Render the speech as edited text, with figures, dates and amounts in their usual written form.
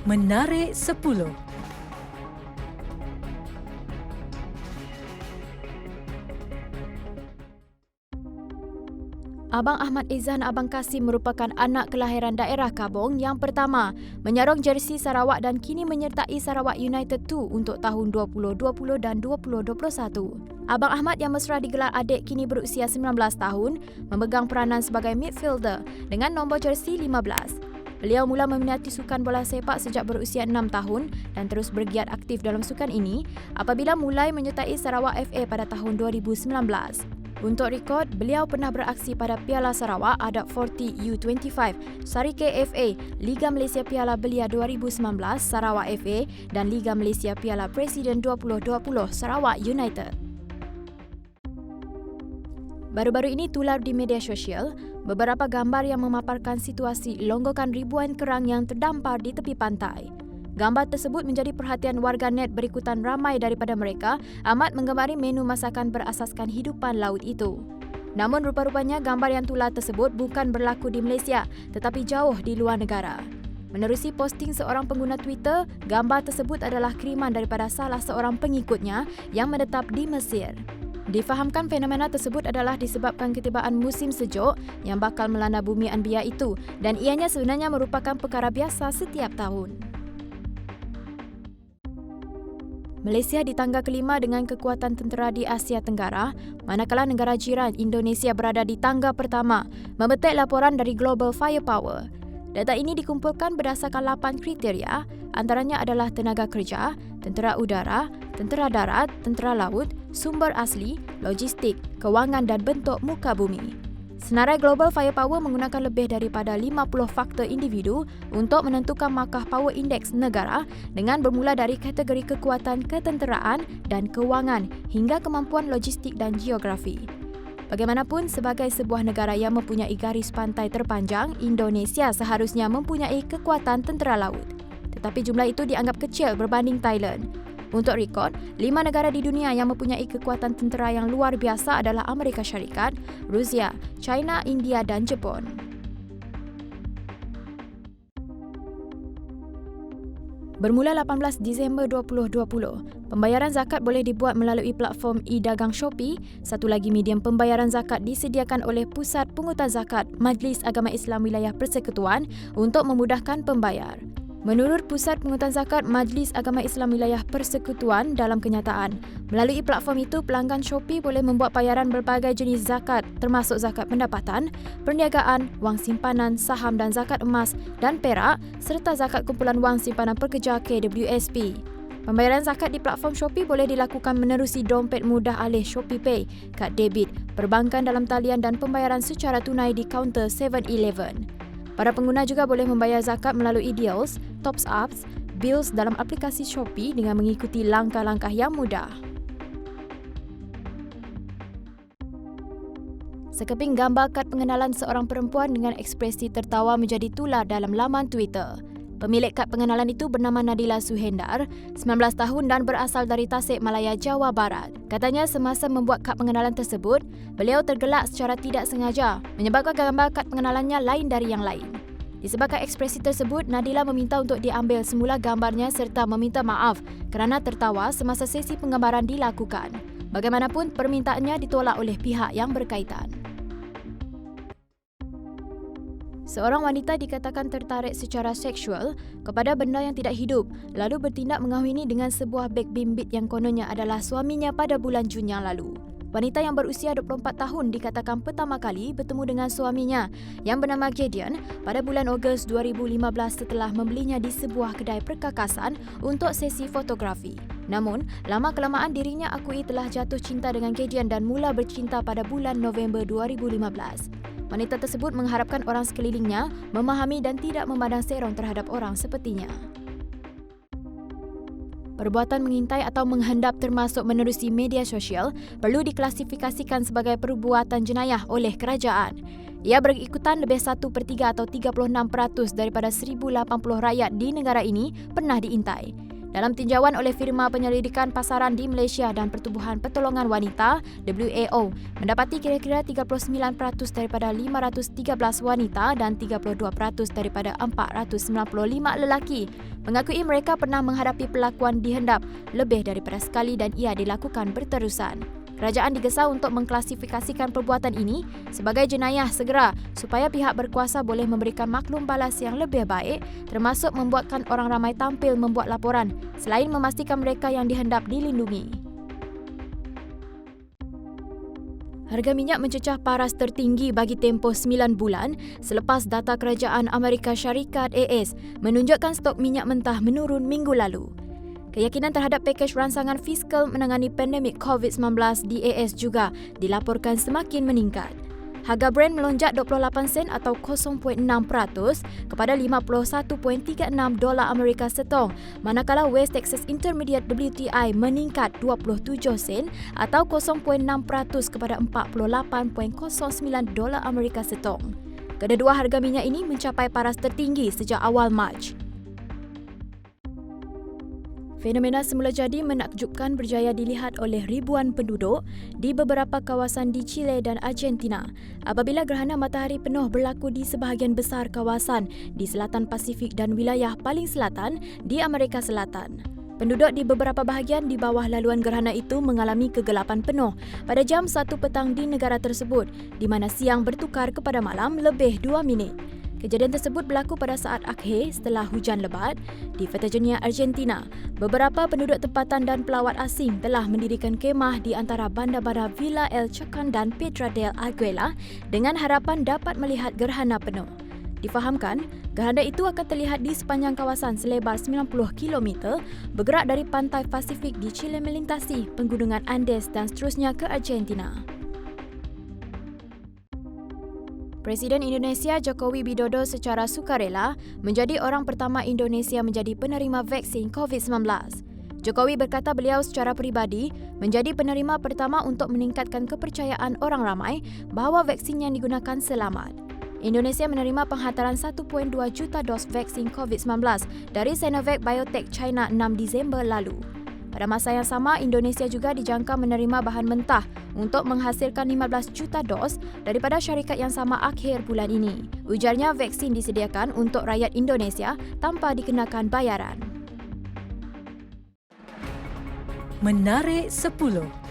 Menarik 10. Abang Ahmad Izan Abang Kasim merupakan anak kelahiran daerah Kabong yang pertama menyarong jersey Sarawak dan kini menyertai Sarawak United 2 untuk tahun 2020 dan 2021. Abang Ahmad yang mesra digelar adik kini berusia 19 tahun memegang peranan sebagai midfielder dengan nombor jersey 15. Beliau mula meminati sukan bola sepak sejak berusia 6 tahun dan terus bergiat aktif dalam sukan ini apabila mulai menyertai Sarawak FA pada tahun 2019. Untuk rekod, beliau pernah beraksi pada Piala Sarawak Adab 40 U25, Sarike FA, Liga Malaysia Piala Belia 2019 Sarawak FA dan Liga Malaysia Piala Presiden 2020 Sarawak United. Baru-baru ini tular di media sosial beberapa gambar yang memaparkan situasi longgokan ribuan kerang yang terdampar di tepi pantai. Gambar tersebut menjadi perhatian warganet berikutan ramai daripada mereka amat menggemari menu masakan berasaskan hidupan laut itu. Namun rupa-rupanya gambar yang tular tersebut bukan berlaku di Malaysia tetapi jauh di luar negara. Menerusi posting seorang pengguna Twitter, gambar tersebut adalah kiriman daripada salah seorang pengikutnya yang menetap di Mesir. Difahamkan fenomena tersebut adalah disebabkan ketibaan musim sejuk yang bakal melanda bumi Anbiya itu dan ianya sebenarnya merupakan perkara biasa setiap tahun. Malaysia di tangga kelima dengan kekuatan tentera di Asia Tenggara, manakala negara jiran Indonesia berada di tangga pertama, memetik laporan dari Global Firepower. Data ini dikumpulkan berdasarkan 8 kriteria, antaranya adalah tenaga kerja, tentera udara, tentera darat, tentera laut, sumber asli, logistik, kewangan dan bentuk muka bumi. Senarai Global Firepower menggunakan lebih daripada 50 faktor individu untuk menentukan markah Power Index negara dengan bermula dari kategori kekuatan ketenteraan dan kewangan hingga kemampuan logistik dan geografi. Bagaimanapun, sebagai sebuah negara yang mempunyai garis pantai terpanjang, Indonesia seharusnya mempunyai kekuatan tentera laut. Tetapi jumlah itu dianggap kecil berbanding Thailand. Untuk rekod, 5 negara di dunia yang mempunyai kekuatan tentera yang luar biasa adalah Amerika Syarikat, Rusia, China, India dan Jepun. Bermula 18 Disember 2020, pembayaran zakat boleh dibuat melalui platform e-dagang Shopee. Satu lagi medium pembayaran zakat disediakan oleh Pusat Pungutan Zakat Majlis Agama Islam Wilayah Persekutuan untuk memudahkan pembayar. Menurut Pusat Pungutan Zakat Majlis Agama Islam Wilayah Persekutuan, dalam kenyataan, melalui platform itu pelanggan Shopee boleh membuat bayaran berbagai jenis zakat termasuk zakat pendapatan, perniagaan, wang simpanan, saham dan zakat emas dan perak serta zakat kumpulan wang simpanan pekerja KWSP. Pembayaran zakat di platform Shopee boleh dilakukan menerusi dompet mudah alih Shopee Pay, kad debit, perbankan dalam talian dan pembayaran secara tunai di kaunter 7-Eleven. Para pengguna juga boleh membayar zakat melalui deals, tops ups, bills dalam aplikasi Shopee dengan mengikuti langkah-langkah yang mudah. Sekeping gambar kad pengenalan seorang perempuan dengan ekspresi tertawa menjadi tular dalam laman Twitter. Pemilik kad pengenalan itu bernama Nadila Suhendar, 19 tahun dan berasal dari Tasikmalaya, Jawa Barat. Katanya semasa membuat kad pengenalan tersebut, beliau tergelak secara tidak sengaja menyebabkan gambar kad pengenalannya lain dari yang lain. Disebabkan ekspresi tersebut, Nadila meminta untuk diambil semula gambarnya serta meminta maaf kerana tertawa semasa sesi penggambaran dilakukan. Bagaimanapun, permintaannya ditolak oleh pihak yang berkaitan. Seorang wanita dikatakan tertarik secara seksual kepada benda yang tidak hidup lalu bertindak mengahwini dengan sebuah beg bimbit yang kononnya adalah suaminya pada bulan Jun yang lalu. Wanita yang berusia 24 tahun dikatakan pertama kali bertemu dengan suaminya yang bernama Gideon pada bulan Ogos 2015 setelah membelinya di sebuah kedai perkakasan untuk sesi fotografi. Namun, lama-kelamaan dirinya akui telah jatuh cinta dengan Gideon dan mula bercinta pada bulan November 2015. Wanita tersebut mengharapkan orang sekelilingnya memahami dan tidak memandang serong terhadap orang sepertinya. Perbuatan mengintai atau menghendap termasuk menerusi media sosial perlu diklasifikasikan sebagai perbuatan jenayah oleh kerajaan. Ia berikutan lebih 1/3 atau 36% daripada 1,080 rakyat di negara ini pernah diintai. Dalam tinjauan oleh firma penyelidikan pasaran di Malaysia dan Pertubuhan Pertolongan Wanita (WAO), mendapati kira-kira 39% daripada 513 wanita dan 32% daripada 495 lelaki mengakui mereka pernah menghadapi perlakuan dihendap lebih daripada sekali dan ia dilakukan berterusan. Kerajaan digesa untuk mengklasifikasikan perbuatan ini sebagai jenayah segera supaya pihak berkuasa boleh memberikan maklum balas yang lebih baik, termasuk membuatkan orang ramai tampil membuat laporan selain memastikan mereka yang dihendap dilindungi. Harga minyak mencecah paras tertinggi bagi tempoh 9 bulan selepas data Kerajaan Amerika Syarikat AS menunjukkan stok minyak mentah menurun minggu lalu. Keyakinan terhadap pakej ransangan fiskal menangani pandemik COVID-19 di AS juga dilaporkan semakin meningkat. Harga Brent melonjak 28 sen atau 0.6% kepada $51.36 Amerika setong, manakala West Texas Intermediate WTI meningkat 27 sen atau 0.6% kepada $48.09 Amerika setong. Kedua harga minyak ini mencapai paras tertinggi sejak awal Mac. Fenomena semula jadi menakjubkan berjaya dilihat oleh ribuan penduduk di beberapa kawasan di Chile dan Argentina apabila gerhana matahari penuh berlaku di sebahagian besar kawasan di selatan Pasifik dan wilayah paling selatan di Amerika Selatan. Penduduk di beberapa bahagian di bawah laluan gerhana itu mengalami kegelapan penuh pada jam 1 petang di negara tersebut, di mana siang bertukar kepada malam lebih 2 minit. Kejadian tersebut berlaku pada saat akhir setelah hujan lebat di Patagonia, Argentina. Beberapa penduduk tempatan dan pelawat asing telah mendirikan kemah di antara bandar-bandar Villa El Chocón dan Pedra del Aguila dengan harapan dapat melihat gerhana penuh. Difahamkan, gerhana itu akan terlihat di sepanjang kawasan selebar 90 km bergerak dari pantai Pasifik di Chile melintasi pegunungan Andes dan seterusnya ke Argentina. Presiden Indonesia Joko Widodo secara sukarela menjadi orang pertama Indonesia menjadi penerima vaksin COVID-19. Jokowi berkata beliau secara peribadi menjadi penerima pertama untuk meningkatkan kepercayaan orang ramai bahawa vaksin yang digunakan selamat. Indonesia menerima penghantaran 1.2 juta dos vaksin COVID-19 dari Sinovac Biotech China 6 Disember lalu. Pada masa yang sama, Indonesia juga dijangka menerima bahan mentah untuk menghasilkan 15 juta dos daripada syarikat yang sama akhir bulan ini. Ujarnya vaksin disediakan untuk rakyat Indonesia tanpa dikenakan bayaran. Menarik 10.